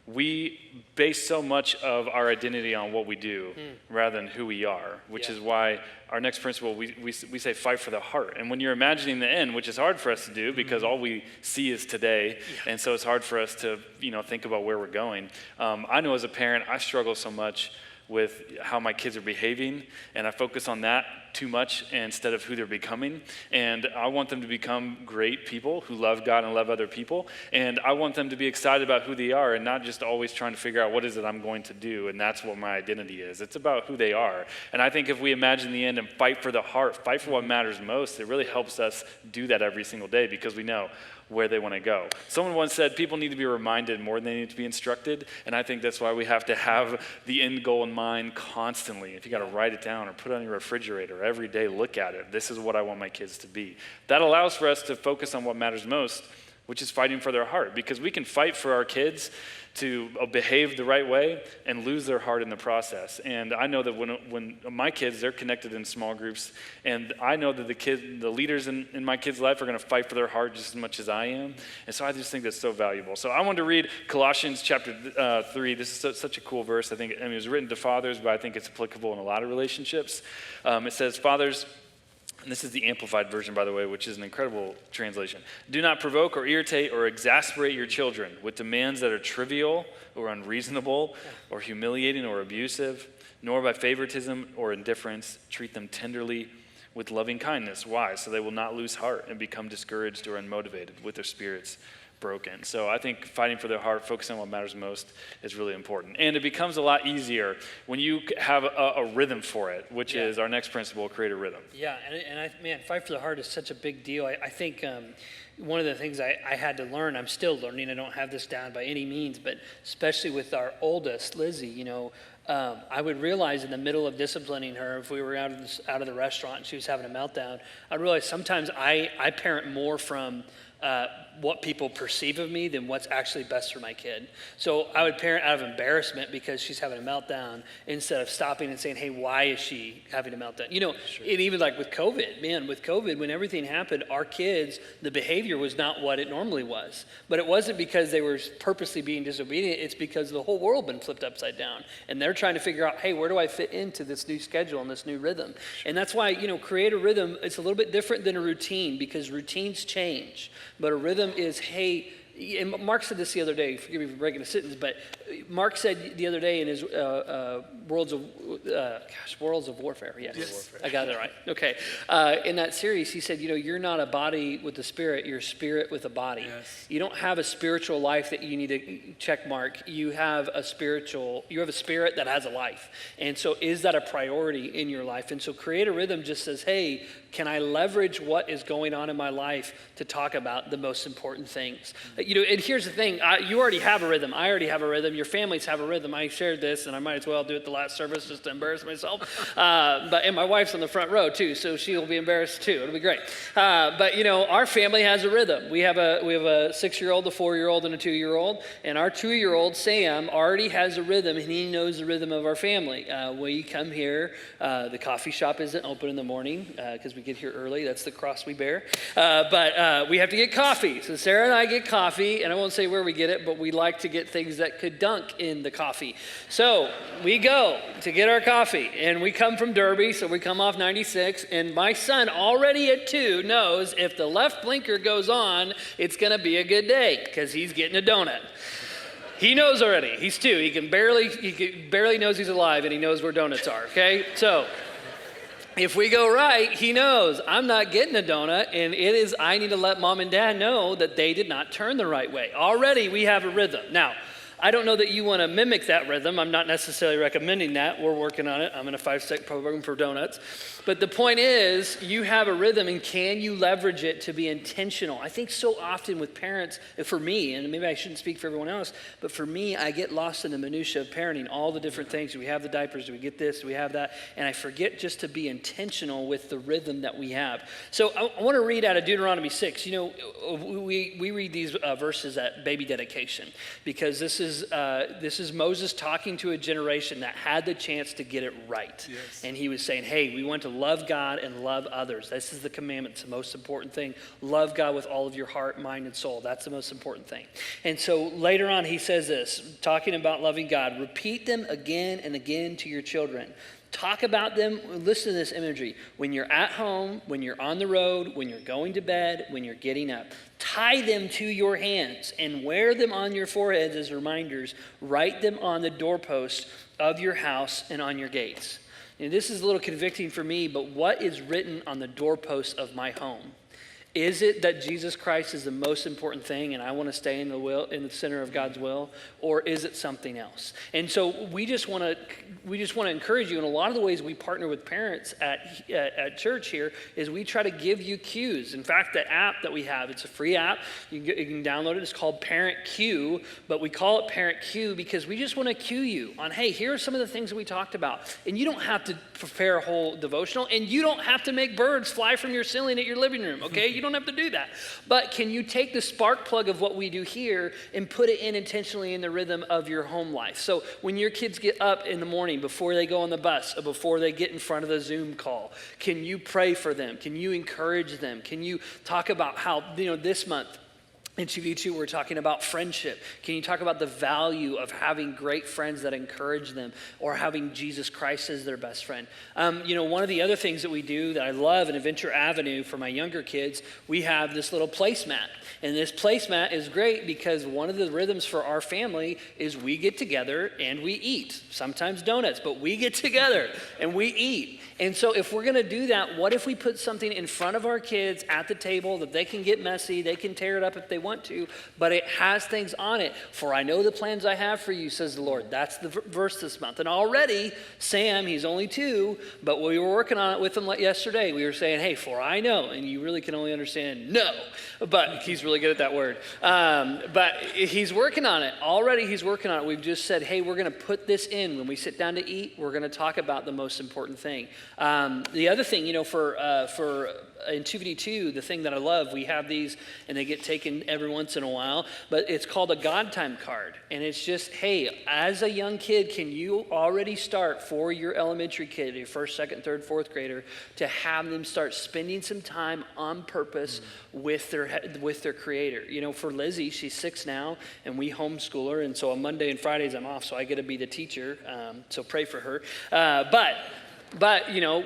we base so much of our identity on what we do rather than who we are, which is why our next principle, we say fight for the heart. And when you're imagining the end, which is hard for us to do because all we see is today, and so it's hard for us to think about where we're going. I know as a parent, I struggle so much with how my kids are behaving, and I focus on that too much instead of who they're becoming. And I want them to become great people who love God and love other people, and I want them to be excited about who they are and not just always trying to figure out what is it I'm going to do, and that's what my identity is. It's about who they are. And I think if we imagine the end and fight for the heart, fight for what matters most, it really helps us do that every single day because we know where they want to go. Someone once said people need to be reminded more than they need to be instructed, and I think that's why we have to have the end goal in mind constantly. If you got to write it down or put it on your refrigerator every day, look at it. This is what I want my kids to be. That allows for us to focus on what matters most, which is fighting for their heart, because we can fight for our kids to behave the right way and lose their heart in the process. And I know that when my kids, they're connected in small groups, and I know that the leaders in my kids' life are going to fight for their heart just as much as I am. And so I just think that's so valuable. So I wanted to read Colossians chapter 3. This is such a cool verse. It was written to fathers, but I think it's applicable in a lot of relationships. It says, fathers, and this is the Amplified version, by the way, which is an incredible translation. Do not provoke or irritate or exasperate your children with demands that are trivial or unreasonable or humiliating or abusive, nor by favoritism or indifference. Treat them tenderly with loving kindness. Why? So they will not lose heart and become discouraged or unmotivated with their spirits broken. So I think fighting for their heart, focusing on what matters most is really important. And it becomes a lot easier when you have a rhythm for it, which is our next principle, create a rhythm. Yeah, and fight for the heart is such a big deal. I think one of the things I had to learn, I'm still learning, I don't have this down by any means, but especially with our oldest, Lizzie, I would realize in the middle of disciplining her, if we were out of the restaurant and she was having a meltdown, I realized sometimes I parent more from what people perceive of me than what's actually best for my kid. So I would parent out of embarrassment because she's having a meltdown instead of stopping and saying, hey, why is she having a meltdown? You know, and even like with COVID, when everything happened, our kids, the behavior was not what it normally was. But it wasn't because they were purposely being disobedient. It's because the whole world had been flipped upside down. And they're trying to figure out, hey, where do I fit into this new schedule and this new rhythm? And that's why, you know, create a rhythm. It's a little bit different than a routine because routines change. But a rhythm is, hey, and Mark said this the other day, forgive me for breaking a sentence, but Mark said the other day in his Worlds of Warfare, yes. I got it right, okay. In that series, he said, you know, you're not a body with a spirit, you're a spirit with a body. Yes. You don't have a spiritual life that you need to check mark. You have a spirit that has a life. And so is that a priority in your life? And so Create a Rhythm just says, hey, can I leverage what is going on in my life to talk about the most important things? You know, and here's the thing, you already have a rhythm. I already have a rhythm. Your families have a rhythm. I shared this, and I might as well do it the last service just to embarrass myself. And my wife's on the front row too, so she'll be embarrassed too. It'll be great. But you know, our family has a rhythm. We have a 6-year-old, a 4-year-old, and a 2-year-old. And our 2-year-old, Sam, already has a rhythm, and he knows the rhythm of our family. We come here. The coffee shop isn't open in the morning because we get here early. That's the cross we bear. But we have to get coffee. So Sarah and I get coffee, and I won't say where we get it, but we like to get things that could dunk in the coffee. So we go to get our coffee, and we come from Derby, so we come off 96, and my son already at 2 knows if the left blinker goes on, it's going to be a good day because he's getting a donut. He knows already. He's 2. He barely knows he's alive, and he knows where donuts are, okay? So if we go right, he knows I'm not getting a donut, and I need to let mom and dad know that they did not turn the right way. Already we have a rhythm. Now, I don't know that you want to mimic that rhythm. I'm not necessarily recommending that. We're working on it. I'm in a 5-step program for donuts. But the point is, you have a rhythm, and can you leverage it to be intentional? I think so often with parents, for me, and maybe I shouldn't speak for everyone else, but for me, I get lost in the minutia of parenting, all the different things. Do we have the diapers? Do we get this? Do we have that? And I forget just to be intentional with the rhythm that we have. So I want to read out of Deuteronomy 6. You know, we read these verses at baby dedication because this is Moses talking to a generation that had the chance to get it right. Yes. And he was saying, hey, we want to love God and love others. This is the commandment. It's the most important thing. Love God with all of your heart, mind, and soul. That's the most important thing. And so later on, he says this, talking about loving God, repeat them again and again to your children. Talk about them. Listen to this imagery. When you're at home, when you're on the road, when you're going to bed, when you're getting up. Tie them to your hands and wear them on your foreheads as reminders. Write them on the doorposts of your house and on your gates. And this is a little convicting for me, but what is written on the doorposts of my home? Is it that Jesus Christ is the most important thing and I want to stay in the center of God's will, or is it something else? And so we just want to encourage you, in a lot of the ways we partner with parents at church here is we try to give you cues. In fact, the app that we have, it's a free app. You can download it. It's called Parent Cue, but we call it Parent Cue because we just want to cue you on, hey, here are some of the things that we talked about. And you don't have to prepare a whole devotional, and you don't have to make birds fly from your ceiling at your living room, okay? You don't have to do that. But can you take the spark plug of what we do here and put it in intentionally in the rhythm of your home life? So when your kids get up in the morning before they go on the bus or before they get in front of the Zoom call, can you pray for them? Can you encourage them? Can you talk about how, this month in CV2, we're talking about friendship. Can you talk about the value of having great friends that encourage them, or having Jesus Christ as their best friend? One of the other things that we do that I love in Adventure Avenue for my younger kids, we have this little placemat. And this placemat is great because one of the rhythms for our family is we get together and we eat. Sometimes donuts, but we get together and we eat. And so if we're going to do that, what if we put something in front of our kids at the table that they can get messy, they can tear it up if they want to, but it has things on it. For I know the plans I have for you, says the Lord. That's the verse this month. And already, Sam, he's only 2, but we were working on it with him yesterday. We were saying, hey, for I know, and you really can only understand no, but he's really good at that word. But he's working on it. Already he's working on it. We've just said, hey, we're going to put this in. When we sit down to eat, we're going to talk about the most important thing. The other thing, for in 252, the thing that I love, we have these, and they get taken every once in a while, but it's called a God time card. And it's just, hey, as a young kid, can you already start for your elementary kid, your first, second, third, fourth grader, to have them start spending some time on purpose with their creator? For Lizzie, she's 6 now, and we homeschool her, and so on Monday and Fridays I'm off, so I get to be the teacher, so pray for her. But,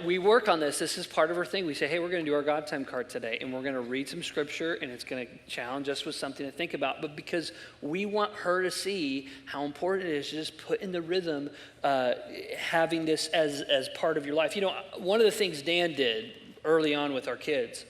we work on this. This is part of our thing. We say, hey, we're going to do our God time card today, and we're going to read some scripture, and it's going to challenge us with something to think about. But because we want her to see how important it is to just put in the rhythm, having this as part of your life. One of the things Dan did early on with our kids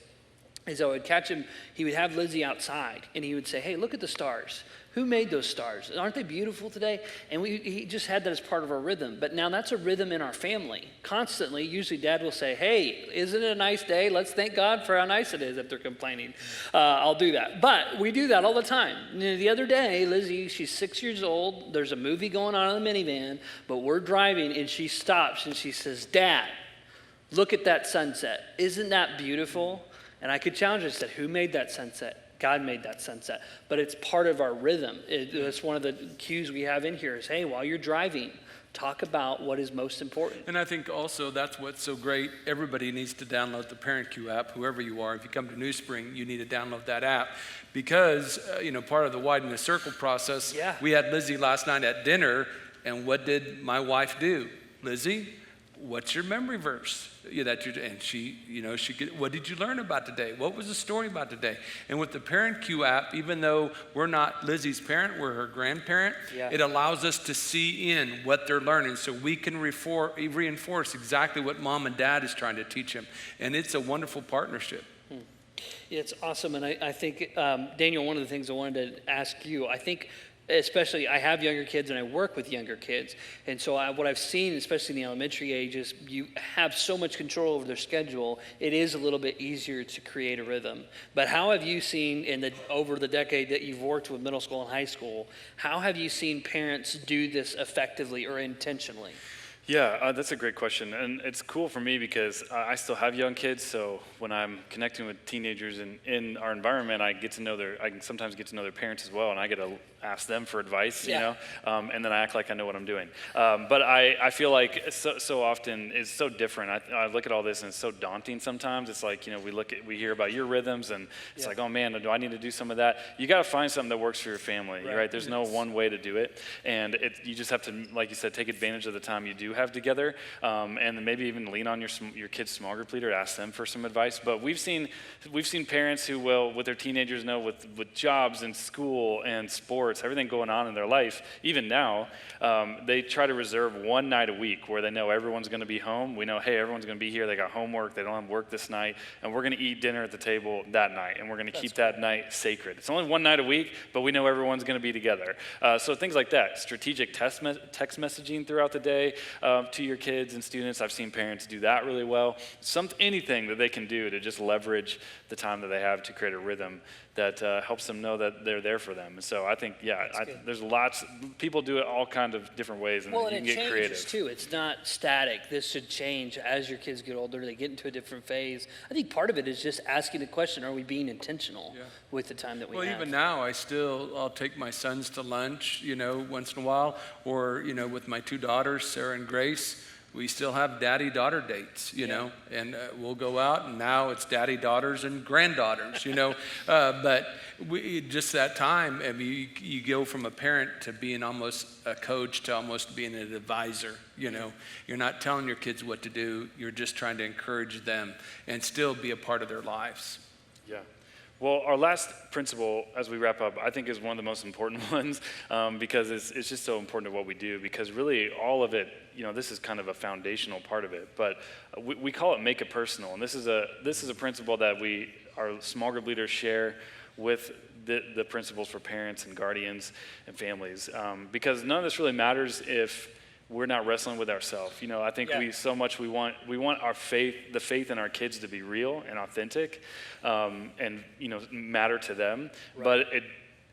is I would catch him, he would have Lizzie outside, and he would say, hey, look at the stars. Who made those stars? Aren't they beautiful today? And he just had that as part of our rhythm. But now that's a rhythm in our family. Constantly, usually Dad will say, hey, isn't it a nice day? Let's thank God for how nice it is if they're complaining. I'll do that. But we do that all the time. The other day, Lizzie, she's 6 years old. There's a movie going on in the minivan, but we're driving, and she stops, and she says, Dad, look at that sunset. Isn't that beautiful? And I could challenge her and said, who made that sunset? God made that sunset, but it's part of our rhythm. It's one of the cues we have in here is, hey, while you're driving, talk about what is most important. And I think also that's what's so great. Everybody needs to download the Parent Cue app, whoever you are. If you come to New Spring, you need to download that app because, part of the Widen the Circle process, we had Lizzie last night at dinner, and what did my wife do? Lizzie, what's your memory verse? And she what did you learn about today? What was the story about today? And with the Parent Cue app, even though we're not Lizzie's parent, we're her grandparent, it allows us to see in what they're learning so we can reinforce exactly what mom and dad is trying to teach them. And it's a wonderful partnership. It's awesome. And I think, Daniel, one of the things I wanted to ask you, I think, especially I have younger kids and I work with younger kids. And so what I've seen, especially in the elementary age, is you have so much control over their schedule, it is a little bit easier to create a rhythm. But how have you seen over the decade that you've worked with middle school and high school, how have you seen parents do this effectively or intentionally? Yeah, that's a great question. And it's cool for me because I still have young kids. So when I'm connecting with teenagers in our environment, I can sometimes get to know their parents as well. And I get to ask them for advice, and then I act like I know what I'm doing. But I feel like so often it's so different. I look at all this and it's so daunting sometimes. It's like, we hear about your rhythms and it's like, oh man, do I need to do some of that? You got to find something that works for your family, right? There's no one way to do it. And you just have to, like you said, take advantage of the time you do have together, and then maybe even lean on your kid's small group leader to ask them for some advice. But we've seen parents who will, with their teenagers, with jobs and school and sports, everything going on in their life, even now, they try to reserve one night a week where they know everyone's going to be home. We know, hey, everyone's going to be here. They got homework. They don't have work this night, and we're going to eat dinner at the table that night, and we're going to keep that night sacred. It's only one night a week, but we know everyone's going to be together. So things like that, strategic text messaging throughout the day to your kids and students. I've seen parents do that really well. Anything that they can do to just leverage the time that they have to create a rhythm that helps them know that they're there for them. And so I think, there's lots, people do it all kinds of different ways, and you can get creative. Too. It's not static. This should change as your kids get older. They get into a different phase. I think part of it is just asking the question, are we being intentional with the time that we have? Well, even now, I'll take my sons to lunch, once in a while, or, with my 2 daughters, Sarah and Grace. We still have daddy-daughter dates, and we'll go out, and now it's daddy-daughters and granddaughters, but just that time, you go from a parent to being almost a coach to almost being an advisor, You're not telling your kids what to do, you're just trying to encourage them and still be a part of their lives. Yeah. Well, our last principle, as we wrap up, I think is one of the most important ones because it's just so important to what we do. Because really, all of it, this is kind of a foundational part of it. But we call it make it personal, and this is a principle that our small group leaders share with the principles for parents and guardians and families. Because none of this really matters if we're not wrestling with ourselves. I think we want our faith, the faith in our kids to be real and authentic, and matter to them. Right. But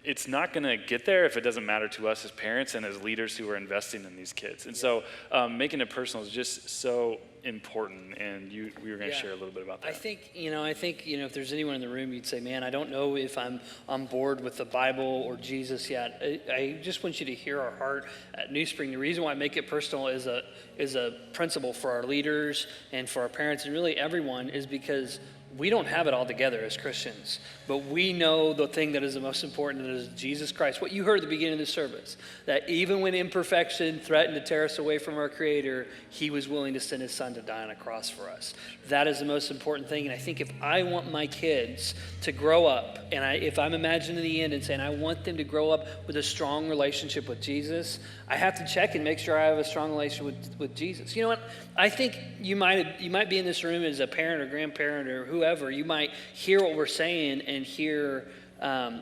it's not going to get there if it doesn't matter to us as parents and as leaders who are investing in these kids. And so making it personal is just so important, and we were going to share a little bit about that. I think if there's anyone in the room, you'd say, man, I don't know if I'm on board with the Bible or Jesus yet. I just want you to hear our heart at New Spring. The reason why I make it personal is a principle for our leaders and for our parents and really everyone is because we don't have it all together as Christians, but we know the thing that is the most important, that is Jesus Christ. What you heard at the beginning of the service, that even when imperfection threatened to tear us away from our Creator, He was willing to send His Son to die on a cross for us. That is the most important thing, and I think if I want my kids to grow up, and if I'm imagining the end and saying I want them to grow up with a strong relationship with Jesus, I have to check and make sure I have a strong relationship with Jesus. You know what? I think you might be in this room as a parent or grandparent or whoever. You might hear what we're saying and hear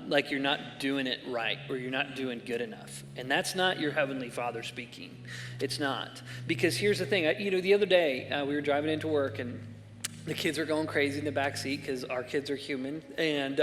like you're not doing it right or you're not doing good enough. And that's not your Heavenly Father speaking. It's not. Because here's the thing. The other day we were driving into work and the kids were going crazy in the back seat because our kids are human, and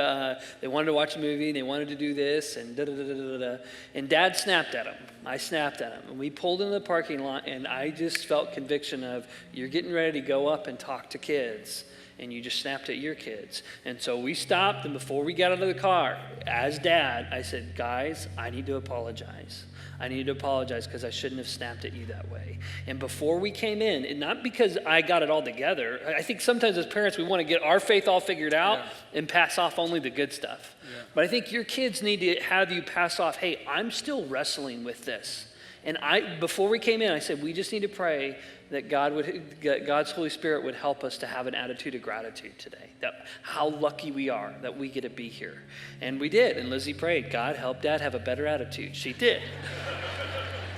they wanted to watch a movie, and they wanted to do this, and da-da-da-da-da-da. And Dad snapped at them. I snapped at him. And we pulled into the parking lot, and I just felt conviction of, you're getting ready to go up and talk to kids, and you just snapped at your kids. And so we stopped, and before we got out of the car, as Dad, I said, guys, I need to apologize. I need to apologize because I shouldn't have snapped at you that way. And before we came in, and not because I got it all together, I think sometimes as parents we want to get our faith all figured out and pass off only the good stuff. Yeah. But I think your kids need to have you pass off, hey, I'm still wrestling with this. And before we came in, I said, we just need to pray that God's Holy Spirit would help us to have an attitude of gratitude today. That how lucky we are that we get to be here. And we did. And Lizzie prayed, God, help Dad have a better attitude. She did.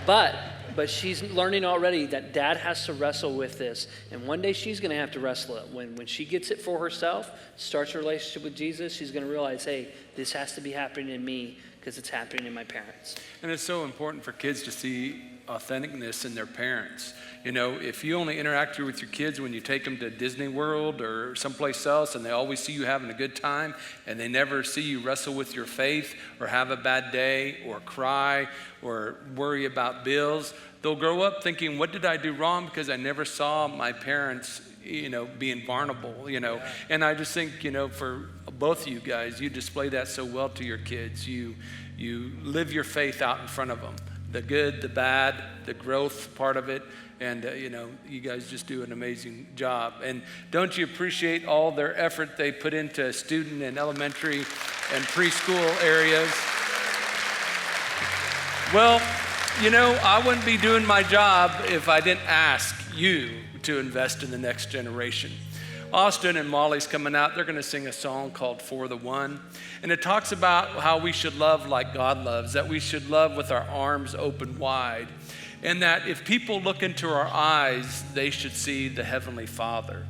But she's learning already that Dad has to wrestle with this. And one day she's going to have to wrestle it. When she gets it for herself, starts her relationship with Jesus, she's going to realize, hey, this has to be happening in me because it's happening in my parents. And it's so important for kids to see authenticness in their parents. If you only interact with your kids when you take them to Disney World or someplace else and they always see you having a good time and they never see you wrestle with your faith or have a bad day or cry or worry about bills, they'll grow up thinking, what did I do wrong because I never saw my parents being vulnerable, And I just think, for both of you guys, you display that so well to your kids. You live your faith out in front of them. The good, the bad, the growth part of it. And, you guys just do an amazing job. And don't you appreciate all their effort they put into student and elementary and preschool areas? Well, I wouldn't be doing my job if I didn't ask you to invest in the next generation. Austin and Molly's coming out. They're going to sing a song called For the One. And it talks about how we should love like God loves, that we should love with our arms open wide. And that if people look into our eyes, they should see the Heavenly Father.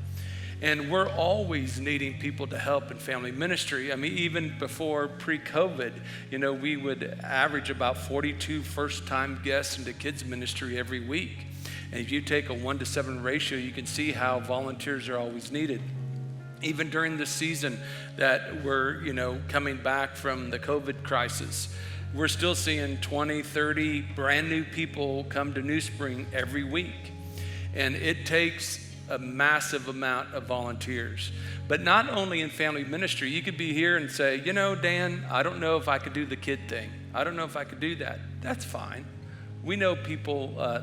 And we're always needing people to help in family ministry. I mean, even before pre-COVID, we would average about 42 first-time guests into kids ministry every week. And if you take a 1-to-7 ratio, you can see how volunteers are always needed. Even during the season that we're, coming back from the COVID crisis, we're still seeing 20, 30 brand new people come to New Spring every week. And it takes a massive amount of volunteers. But not only in family ministry, you could be here and say, Dan, I don't know if I could do the kid thing. I don't know if I could do that. That's fine. We know people,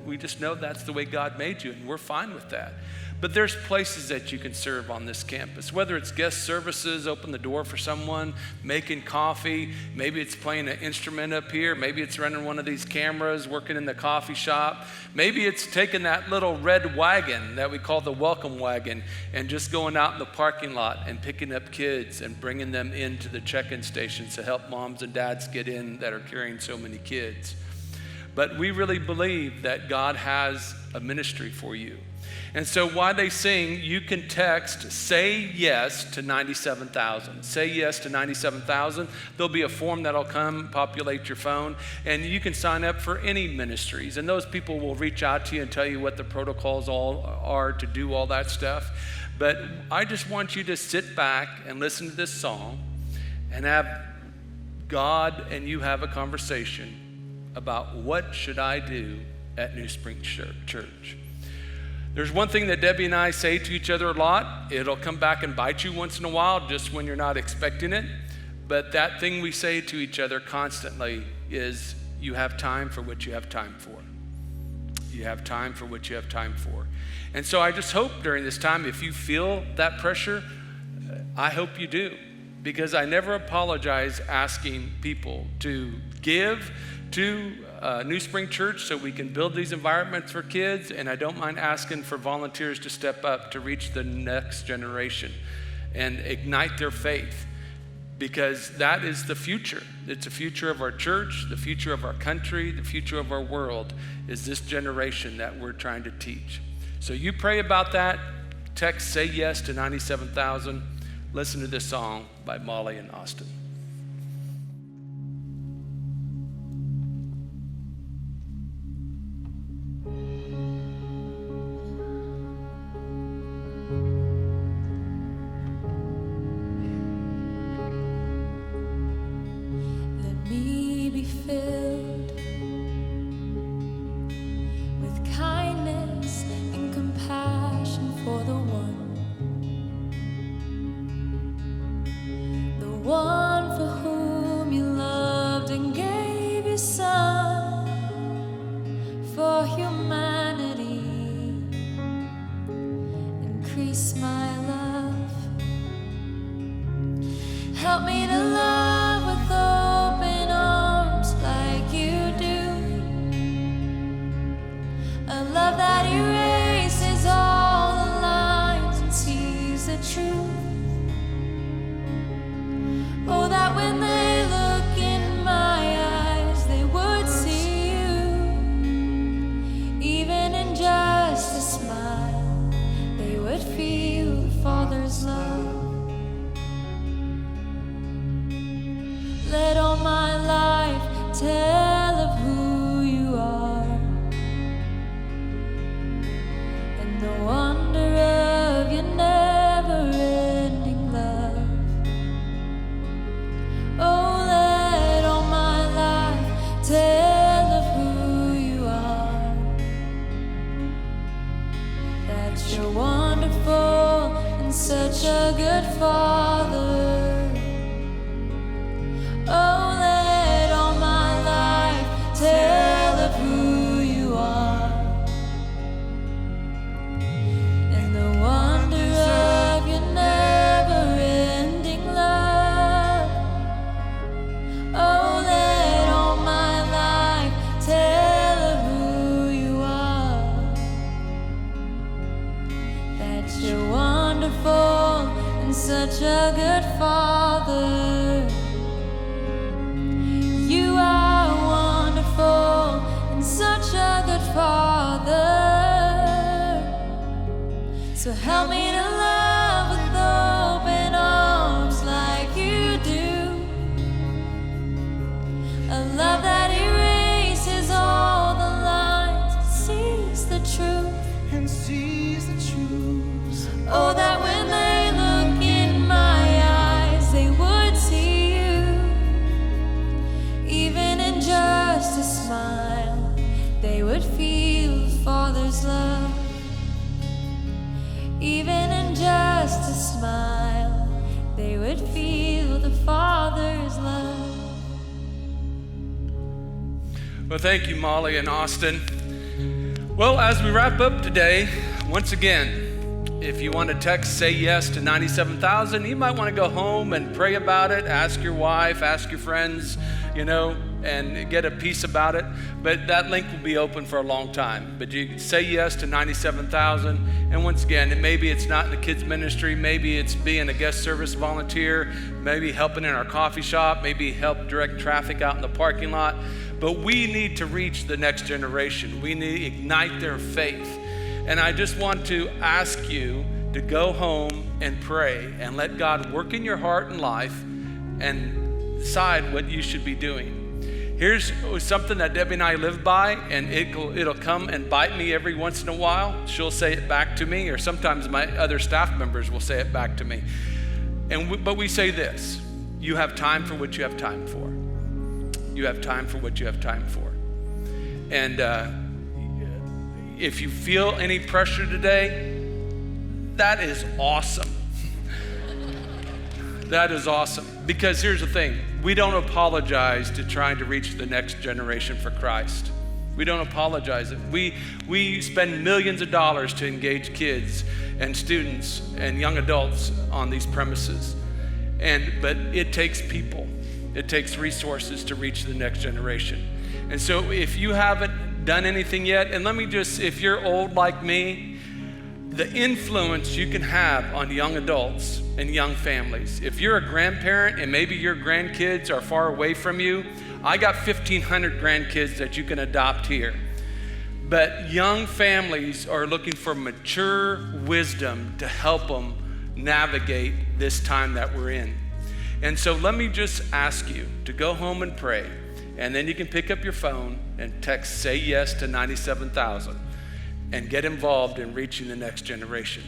we just know that's the way God made you, and we're fine with that. But there's places that you can serve on this campus, whether it's guest services, open the door for someone, making coffee, maybe it's playing an instrument up here, maybe it's running one of these cameras, working in the coffee shop, maybe it's taking that little red wagon that we call the welcome wagon and just going out in the parking lot and picking up kids and bringing them into the check-in stations to help moms and dads get in that are carrying so many kids. But we really believe that God has a ministry for you. And so while they sing, you can text, say yes to 97,000. Say yes to 97,000. There'll be a form that'll come, populate your phone, and you can sign up for any ministries. And those people will reach out to you and tell you what the protocols all are to do all that stuff. But I just want you to sit back and listen to this song and have God and you have a conversation about what should I do at New Spring Church. There's one thing that Debbie and I say to each other a lot. It'll come back and bite you once in a while, just when you're not expecting it. But that thing we say to each other constantly is, you have time for what you have time for. You have time for what you have time for. And so I just hope during this time, if you feel that pressure, I hope you do. Because I never apologize asking people to give to New Spring Church so we can build these environments for kids, and I don't mind asking for volunteers to step up to reach the next generation and ignite their faith, because that is the future. It's the future of our church, the future of our country, the future of our world is this generation that we're trying to teach. So you pray about that. Text "Say Yes" to 97,000. Listen to this song by Molly and Austin. Let me be filled with kindness and compassion for the one for whom you loved and gave your son for humanity. Increase my love. Help me to love with open arms like you do. A love that erases all the lines and sees the truth. Oh, that when they look in my eyes, they would see you. Even in just a smile, they would feel the Father's love. Let all my life tell of who you are, and the wonder of your never-ending love. Oh, let all my life tell of who you are, that you're wonderful and such a good Father. Oh, let all my life tell of who you are, and the wonder of your never-ending love. Oh, let all my life tell of who you are, that you're wonderful and such a good Father. You are wonderful and such a good Father. So help me to love with open arms like you do. A love that erases all the lines and sees the truth. And sees the truth. Oh, that when they look in my eyes, they would see you. Even in just a smile, they would feel the Father's love. Even in just a smile, they would feel the Father's love. Well, thank you, Molly and Austin. Well, as we wrap up today, once again, if you want to text "Say Yes" to 97,000, you might want to go home and pray about it, ask your wife, ask your friends, and get a piece about it. But that link will be open for a long time. But you say yes to 97,000. And once again, maybe it's not in the kids ministry, maybe it's being a guest service volunteer, maybe helping in our coffee shop, maybe help direct traffic out in the parking lot. But we need to reach the next generation. We need to ignite their faith. And I just want to ask you to go home and pray and let God work in your heart and life and decide what you should be doing. Here's something that Debbie and I live by, and it'll come and bite me every once in a while. She'll say it back to me, or sometimes my other staff members will say it back to me. But we say this: you have time for what you have time for. You have time for what you have time for. And if you feel any pressure today, that is awesome. That is awesome. Because here's the thing, we don't apologize to trying to reach the next generation for Christ. We don't apologize. We spend millions of dollars to engage kids and students and young adults on these premises. But it takes people. It takes resources to reach the next generation. And so if you haven't done anything yet, and let me just, if you're old like me, the influence you can have on young adults and young families. If you're a grandparent and maybe your grandkids are far away from you, I got 1,500 grandkids that you can adopt here. But young families are looking for mature wisdom to help them navigate this time that we're in. And so let me just ask you to go home and pray, and then you can pick up your phone and text "Say Yes" to 97,000 and get involved in reaching the next generation.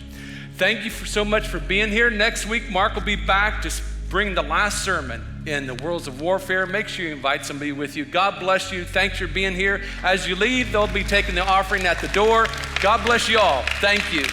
Thank you so much for being here. Next week, Mark will be back to bring the last sermon in the Worlds of Warfare. Make sure you invite somebody with you. God bless you. Thanks for being here. As you leave, they'll be taking the offering at the door. God bless you all. Thank you.